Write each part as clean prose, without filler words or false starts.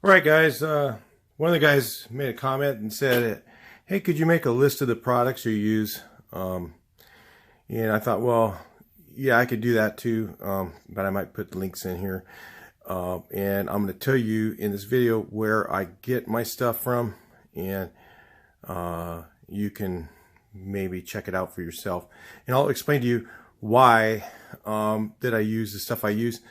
All right, guys. One of the guys made a comment and said, "Hey, could you make a list of the products you use?" And I thought, well, yeah, I could do that too, but I might put the links in here. And I'm going to tell you in this video where I get my stuff from, and you can maybe check it out for yourself. And I'll explain to you why that I use the stuff I use.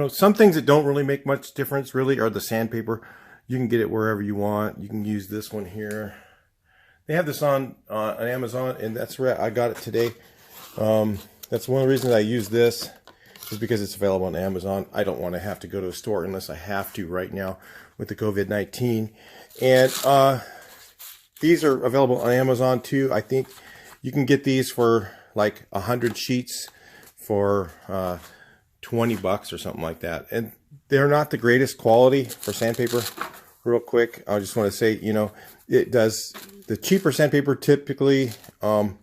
Some things that don't really make much difference really are the sandpaper. You can get it wherever you want. You can use this one here. They have this on Amazon, and that's where I got it today. That's one of the reasons I use this, is because it's available on Amazon. I don't want to have to go to a store unless I have to right now with the COVID-19. And these are available on Amazon too. I think you can get these for like 100 sheets for $20 or something like that. And they're not the greatest quality for sandpaper. Real quick, I just want to say, it does, the cheaper sandpaper typically, the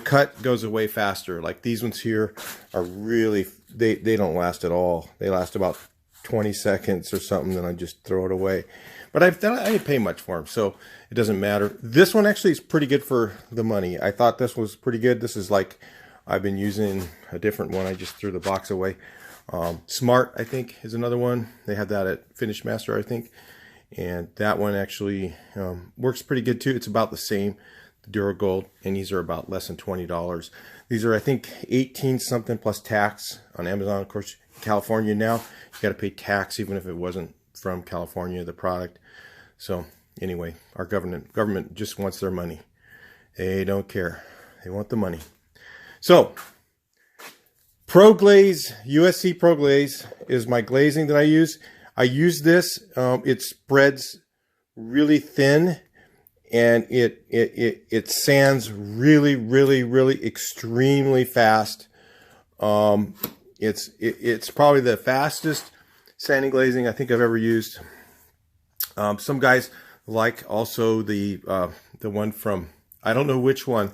cut goes away faster. Like these ones here are really, they don't last at all. They last about 20 seconds or something, then I just throw it away. But I didn't pay much for them, so it doesn't matter. This one actually is pretty good for the money. I thought this was pretty good. This is like, I've been using a different one. I just threw the box away. Smart, I think, is another one. They have that at Finish Master, I think. And that one actually works pretty good too. It's about the same, the Duragold, and these are about less than $20. These are, I think, 18 something plus tax on Amazon. Of course, California now, you got to pay tax even if it wasn't from California, the product. So anyway, our government just wants their money. They don't care. They want the money. So, ProGlaze, USC ProGlaze is my glazing that I use. I use this. It spreads really thin, and it sands really extremely fast. It's probably the fastest sanding glazing I think I've ever used. Some guys like also the one from, I don't know which one,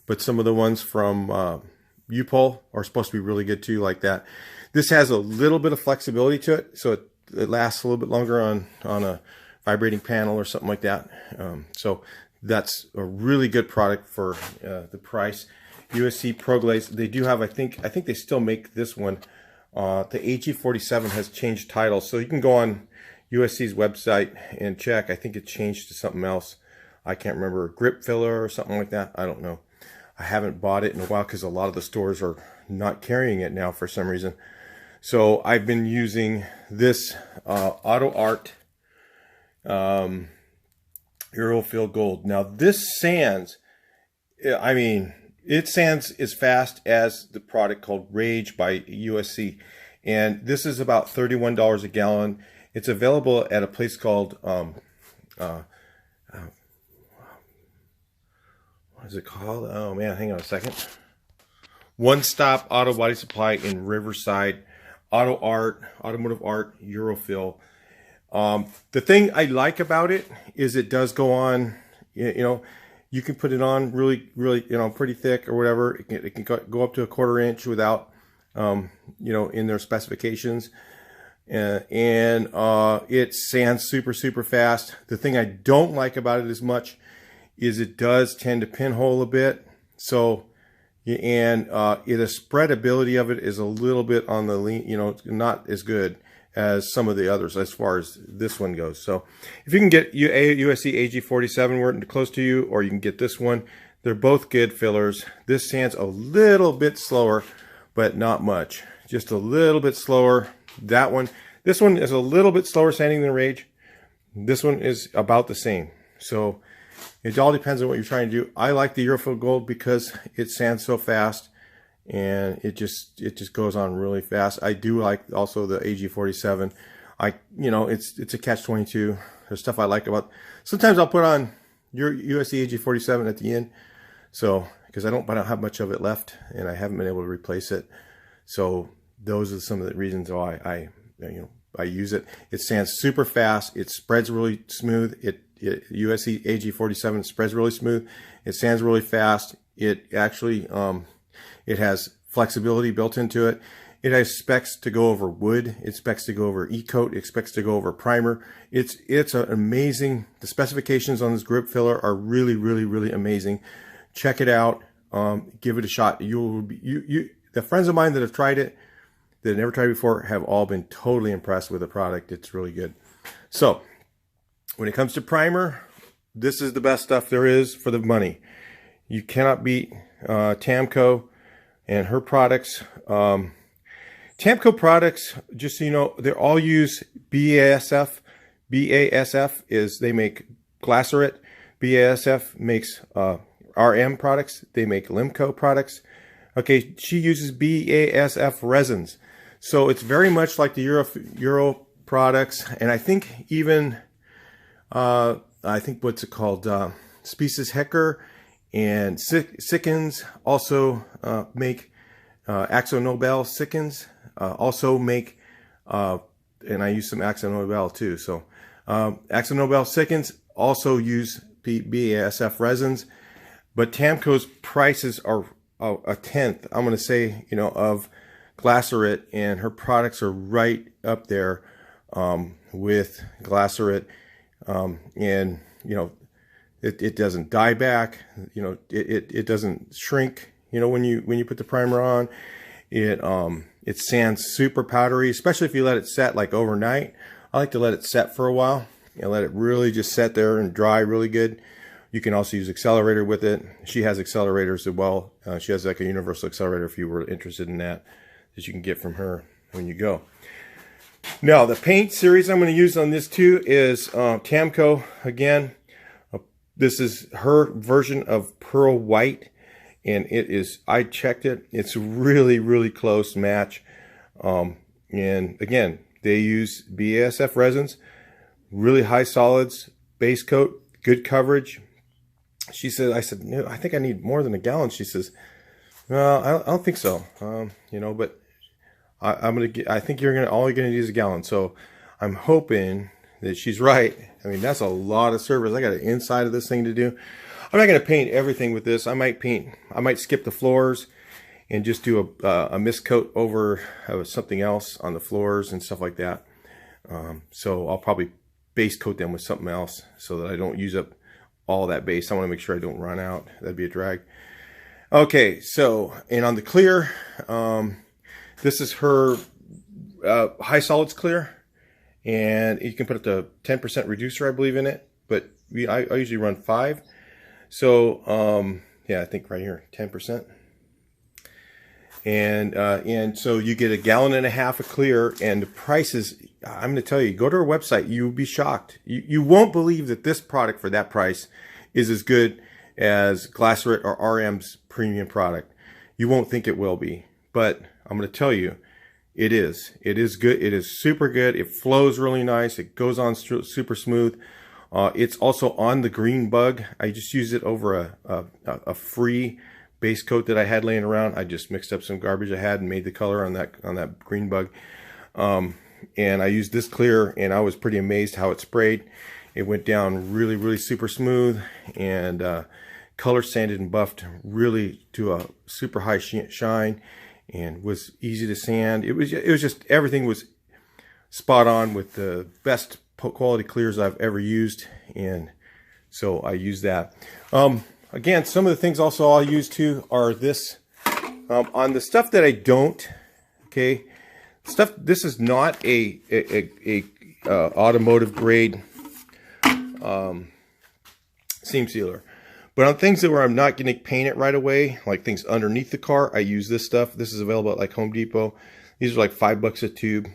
but some of the ones from U-Pole are supposed to be really good too, like that. This has a little bit of flexibility to it, so it lasts a little bit longer on a vibrating panel or something like that. So that's a really good product for the price. USC ProGlaze, they do have, I think they still make this one. The AG47 has changed titles, so you can go on USC's website and check. I think it changed to something else. I can't remember, grip filler or something like that. I don't know. I haven't bought it in a while because a lot of the stores are not carrying it now for some reason. So I've been using this Auto Art Aerofill Gold. Now this sands, I mean, it sands as fast as the product called Rage by USC. And this is about $31 a gallon. It's available at a place called, what is it called? Oh man, hang on a second. One Stop Auto Body Supply in Riverside. Auto Art, Automotive Art, Aerofill. The thing I like about it is it does go on, you can put it on really, pretty thick or whatever. It can go up to a 1/4 inch without, in their specifications. And it sands super fast. The thing I don't like about it as much is it does tend to pinhole a bit. So, and the spreadability of it is a little bit on the lean, not as good as some of the others as far as this one goes. So if you can get USC AG47 where close to you, or you can get this one, they're both good fillers. This sands a little bit slower, but not much. Just a little bit slower. This one is a little bit slower sanding than Rage. This one is about the same. So it all depends on what you're trying to do. I like the Aerofill Gold because it sands so fast, and it just goes on really fast. I do like also the AG47. It's a catch-22. There's stuff I like about. Sometimes I'll put on your USC AG47 at the end, so because I don't have much of it left, and I haven't been able to replace it. So those are some of the reasons why I use it. It sands super fast. It spreads really smooth. USC AG47 spreads really smooth. It sands really fast. It actually it has flexibility built into it. It has specs to go over wood. It specs to go over e-coat. It specs to go over primer. It's an amazing. The specifications on this grip filler are really, really, really amazing. Check it out. Give it a shot. The friends of mine that have tried it, that have never tried it before, have all been totally impressed with the product. It's really good. So when it comes to primer, this is the best stuff there is for the money. You cannot beat Tamco and her products. Tamco products, just so you know, they all use BASF. BASF is, they make Glaceret. BASF makes RM products. They make Limco products. Okay, she uses BASF resins. So it's very much like the Euro products. And I think even, I think what's it called? Species Hecker and Sikkens also make Akzo Nobel Sikkens. Also make, and I use some Akzo Nobel too. So Akzo Nobel Sikkens also use BASF resins, but Tamco's prices are a tenth, I'm going to say, you know, of Glaceret, and her products are right up there with Glaceret, and you know, it doesn't die back, you know, it doesn't shrink, you know, when you put the primer on. It sands super powdery, especially if you let it set like overnight. I like to let it set for a while and let it really just set there and dry really good. You can also use accelerator with it. She has accelerators as well. She has like a universal accelerator if you were interested in that you can get from her when you go. Now the paint series I'm going to use on this too is Tamco again. This is her version of Pearl White. And it is, I checked it, it's a really, really close match. And again, they use BASF resins, really high solids, base coat, good coverage. She said, I said, no, I think I need more than a gallon. She says, well, I don't think so. You know, but I think all you're gonna need is a gallon. So I'm hoping that she's right. I mean, that's a lot of service. I got an inside of this thing to do. I'm not going to paint everything with this. I might skip the floors and just do a mist coat over something else on the floors and stuff like that. So I'll probably base coat them with something else so that I don't use up all that base. I want to make sure I don't run out. That'd be a drag. Okay, so, and on the clear, this is her high solids clear. And you can put up to 10% reducer, I believe, in it. But I usually run 5. So, yeah, I think right here, 10%. And so you get 1.5 gallons of clear, and the prices, I'm going to tell you, go to our website, you'll be shocked. You won't believe that this product for that price is as good as Glaceret or RM's premium product. You won't think it will be, but I'm going to tell you, it is. It is good. It is super good. It flows really nice. It goes on super smooth. It's also on the green bug. I just used it over a free base coat that I had laying around. I just mixed up some garbage I had and made the color on that green bug. And I used this clear, and I was pretty amazed how it sprayed. It went down really, really super smooth, and color sanded and buffed really to a super high shine, and was easy to sand. It was just, everything was spot on with the best quality clears I've ever used, and so I use that. Again, some of the things also I'll use too are this. On the stuff that I don't, okay, this is not a automotive grade seam sealer. But on things where I'm not going to paint it right away, like things underneath the car, I use this stuff. This is available at like Home Depot. These are like $5 a tube.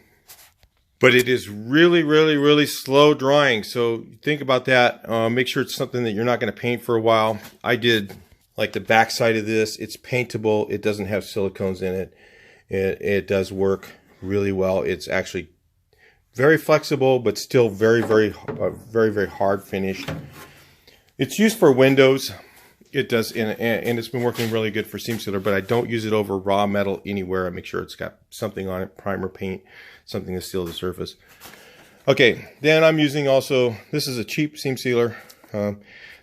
But it is really, really, really slow drying. So think about that. Make sure it's something that you're not going to paint for a while. I did like the back side of this. It's paintable. It doesn't have silicones in it. It does work really well. It's actually very flexible, but still very, very, very hard finished. It's used for windows. It does, and it's been working really good for seam sealer, but I don't use it over raw metal anywhere. I make sure it's got something on it, primer, paint, something to seal the surface. Okay, then I'm using also, this is a cheap seam sealer.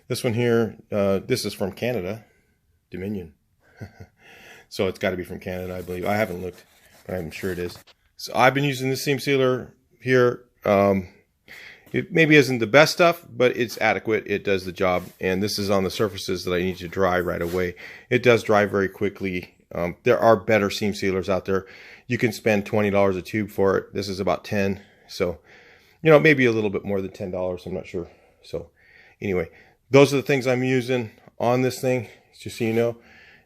This one here, this is from Canada, Dominion. So it's got to be from Canada, I believe. I haven't looked, I'm sure it is. So I've been using this seam sealer here. It maybe isn't the best stuff, but it's adequate. It does the job. And this is on the surfaces that I need to dry right away. It does dry very quickly. There are better seam sealers out there. You can spend $20 a tube for it. This is about $10. So, you know, maybe a little bit more than $10. I'm not sure. So anyway, those are the things I'm using on this thing. Just so you know,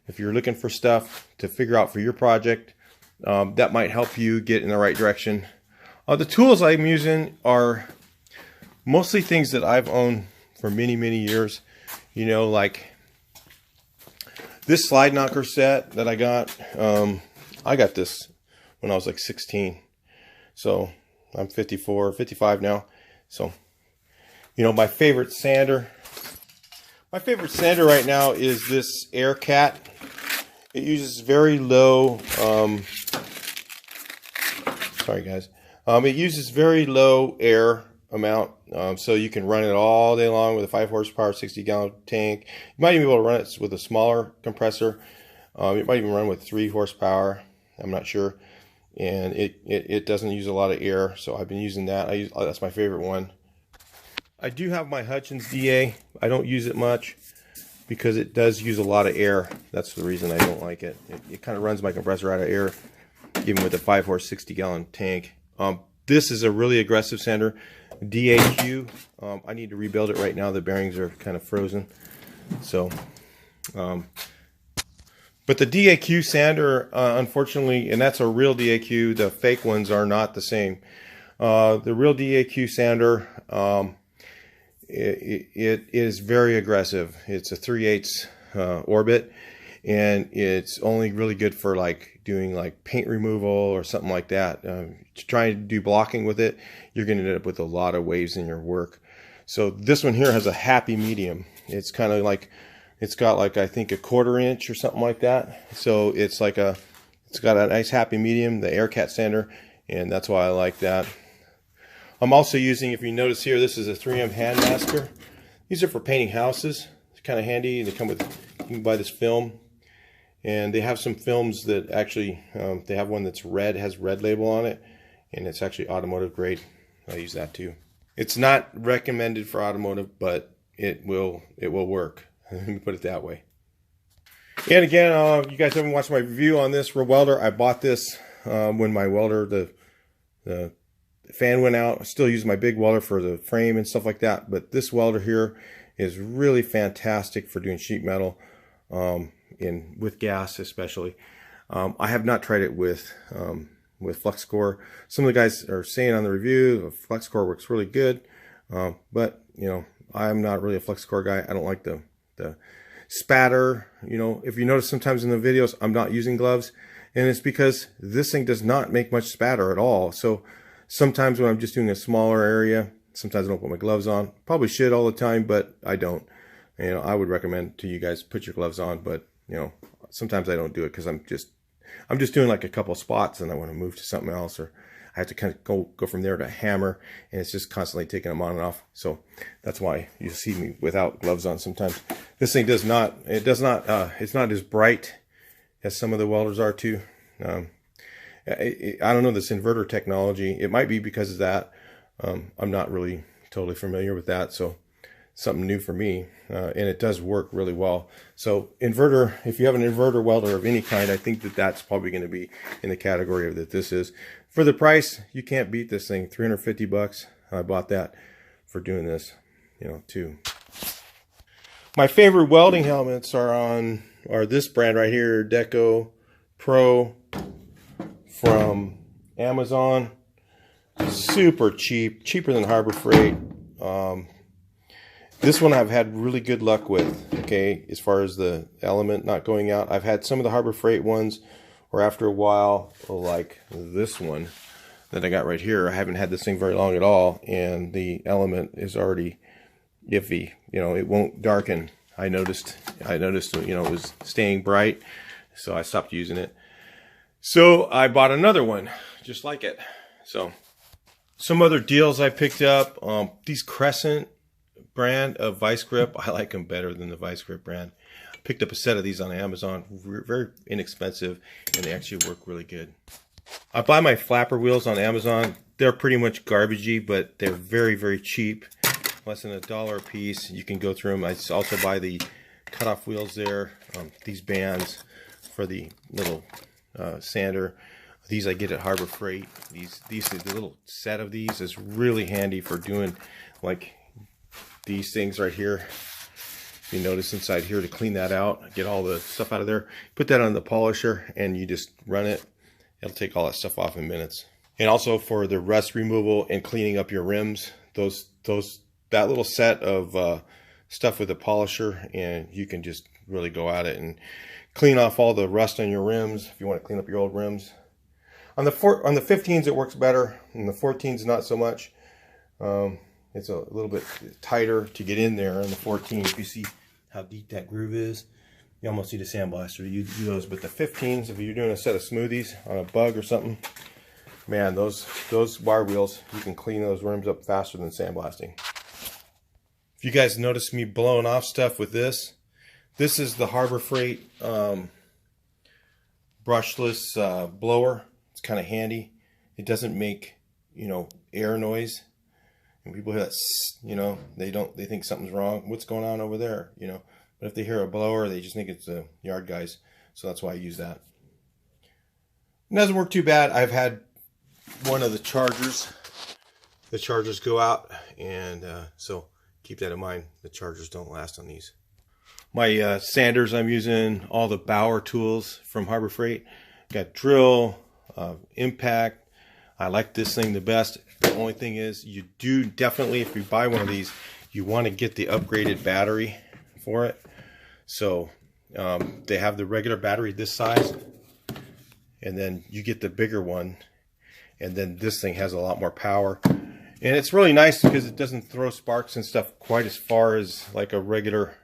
if you're looking for stuff to figure out for your project, that might help you get in the right direction. The tools I'm using are mostly things that I've owned for many, many years. You know, like this slide knocker set that I got. I got this when I was like 16. So I'm 54, 55 now. So, you know, my favorite sander. My favorite sander right now is this Aircat. It uses very low, sorry guys. It uses very low air amount, so you can run it all day long with a 5 horsepower, 60-gallon tank. You might even be able to run it with a smaller compressor. It might even run with 3 horsepower. I'm not sure. And it doesn't use a lot of air, so I've been using that. That's my favorite one. I do have my Hutchins DA. I don't use it much because it does use a lot of air. That's the reason I don't like it. It kind of runs my compressor out of air, even with a 5 horse, 60-gallon tank. This is a really aggressive sander, DAQ. I need to rebuild it right now. The bearings are kind of frozen. So, but the DAQ sander, unfortunately, and that's a real DAQ. The fake ones are not the same. The real DAQ sander, it is very aggressive. It's a 3/8 orbit, and it's only really good for like doing like paint removal or something like that. Trying to do blocking with it, you're going to end up with a lot of waves in your work. So this one here has a happy medium. It's kind of like, it's got like, I think, a 1/4 inch or something like that. So it's like it's got a nice happy medium, the Aircat sander, and that's why I like that. I'm also using, if you notice here, this is a 3M hand masker. These are for painting houses. It's kind of handy. They come with, you can buy this film, and they have some films that actually, they have one that's red, has red label on it, and it's actually automotive grade. I use that too. It's not recommended for automotive, but it will work. Let me put it that way. And again, you guys haven't watched my review on this welder. I bought this when my welder, the fan went out. I still use my big welder for the frame and stuff like that, but this welder here is really fantastic for doing sheet metal, with gas especially. I have not tried it with flux core. Some of the guys are saying on the review flux core works really good, but you know, I'm not really a flux core guy. I don't like the spatter. You know, if you notice sometimes in the videos I'm not using gloves, and it's because this thing does not make much spatter at all. So sometimes when I'm just doing a smaller area, sometimes I don't put my gloves on. Probably should all the time, but I don't. You know, I would recommend to you guys put your gloves on, but you know, sometimes I don't do it because I'm just doing like a couple spots and I want to move to something else, or I have to kind of go from there to hammer, and it's just constantly taking them on and off. So that's why you see me without gloves on sometimes. This thing it's not as bright as some of the welders are too. I don't know this inverter technology. It might be because of that. I'm not really totally familiar with that, so something new for me, and it does work really well. So inverter, if you have an inverter welder of any kind, I think that's probably going to be in the category of that this is. For the price, you can't beat this thing. 350 bucks. I bought that for doing this, you know, too. My favorite welding helmets are this brand right here, Deco Pro from Amazon. Super cheap, cheaper than Harbor Freight. This one I've had really good luck with, okay, as far as the element not going out. I've had some of the Harbor Freight ones, or after a while, like this one that I got right here. I haven't had this thing very long at all, and the element is already iffy. You know, it won't darken. I noticed, you know, it was staying bright, so I stopped using it. So I bought another one, just like it. So some other deals I picked up, these Crescent brand of vice grip. I like them better than the vice grip brand. I picked up a set of these on Amazon, very inexpensive, and they actually work really good. I buy my flapper wheels on Amazon. They're pretty much garbagey, but they're very, very cheap. Less than $1 a piece. You can go through them. I also buy the cutoff wheels there. These bands for the little sander. These I get at Harbor Freight. The little set of these is really handy for doing like these things right here. You notice inside here to clean that out, get all the stuff out of there. Put that on the polisher and you just run it. It'll take all that stuff off in minutes. And also for the rust removal and cleaning up your rims, that little set of stuff with the polisher, and you can just really go at it and clean off all the rust on your rims if you want to clean up your old rims. On the 15s it works better, and the 14s not so much. It's a little bit tighter to get in there. On the 14, if you see how deep that groove is, you almost need a sandblaster to use those. But the 15s, if you're doing a set of smoothies on a bug or something, man, those wire wheels, you can clean those rims up faster than sandblasting. If you guys notice me blowing off stuff with this is the Harbor Freight brushless blower. It's kind of handy. It doesn't make, air noise. And people hear that, they think something's wrong. What's going on over there, But if they hear a blower, they just think it's the yard guys. So that's why I use that. It doesn't work too bad. I've had one of the chargers go out, and so keep that in mind. The chargers don't last on these. My sanders, I'm using all the Bauer tools from Harbor Freight. Got drill, impact. I like this thing the best. The only thing is, you do definitely, if you buy one of these, you want to get the upgraded battery for it. So they have the regular battery this size, and then you get the bigger one, and then this thing has a lot more power. And it's really nice because it doesn't throw sparks and stuff quite as far as like a regular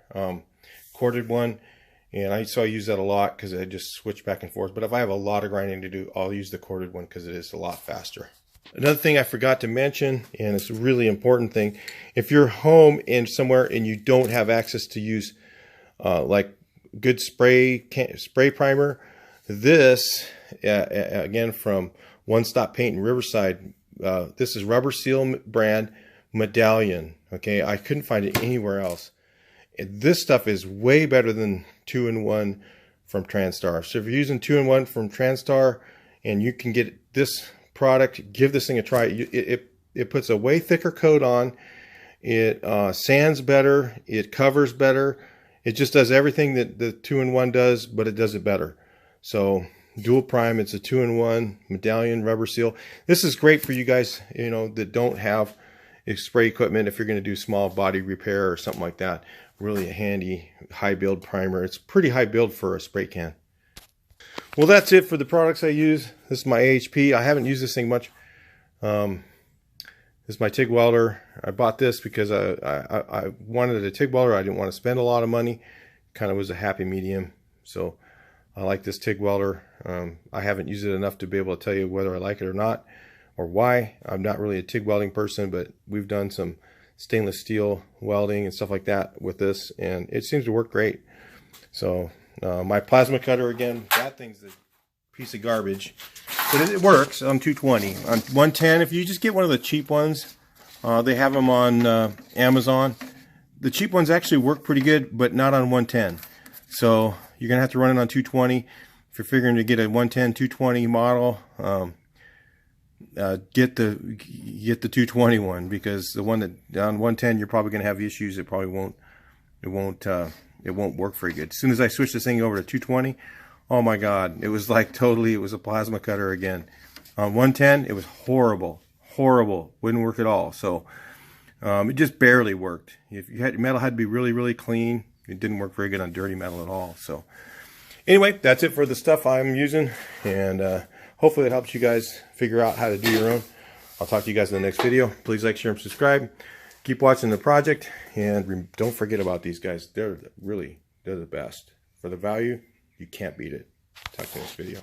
corded one. And I use that a lot because I just switch back and forth. But if I have a lot of grinding to do, I'll use the corded one because it is a lot faster. Another thing I forgot to mention, and it's a really important thing, if you're home and somewhere and you don't have access to use like good spray primer, this again from One Stop Paint in Riverside, this is Rubber Seal brand Medallion. Okay, I couldn't find it anywhere else. This stuff is way better than 2-in-1 from Transtar. So if you're using 2-in-1 from Transtar and you can get this product, give this thing a try. It puts a way thicker coat on. It sands better. It covers better. It just does everything that the 2-in-1 does, but it does it better. So dual prime, it's a 2-in-1 Medallion Rubber Seal. This is great for you guys, that don't have spray equipment if you're going to do small body repair or something like that. Really a handy high build primer. It's pretty high build for a spray can. Well, that's it for the products I use. This is my AHP. I haven't used this thing much. This is my TIG welder. I bought this because I wanted a TIG welder. I didn't want to spend a lot of money. Kind of was a happy medium. So I like this TIG welder. I haven't used it enough to be able to tell you whether I like it or not, or why. I'm not really a TIG welding person, but we've done some stainless steel welding and stuff like that with this, and it seems to work great. So my plasma cutter, again, that thing's a piece of garbage, but it works on 220. On 110, if you just get one of the cheap ones, they have them on Amazon. The cheap ones actually work pretty good, but not on 110. So you're gonna have to run it on 220. If you're figuring to get a 110 220 model, get the 220 one, because the one that on 110 you're probably going to have issues. It probably won't work very good. As soon as I switched this thing over to 220, oh my god, it was like it was a plasma cutter again. On 110 it was horrible, wouldn't work at all. So it just barely worked. If metal had to be really clean, it didn't work very good on dirty metal at all. So anyway, that's it for the stuff I'm using, and hopefully it helps you guys figure out how to do your own. I'll talk to you guys in the next video. Please like, share, and subscribe. Keep watching the project, and don't forget about these guys. They're the best. For the value, you can't beat it. Talk to you in this video.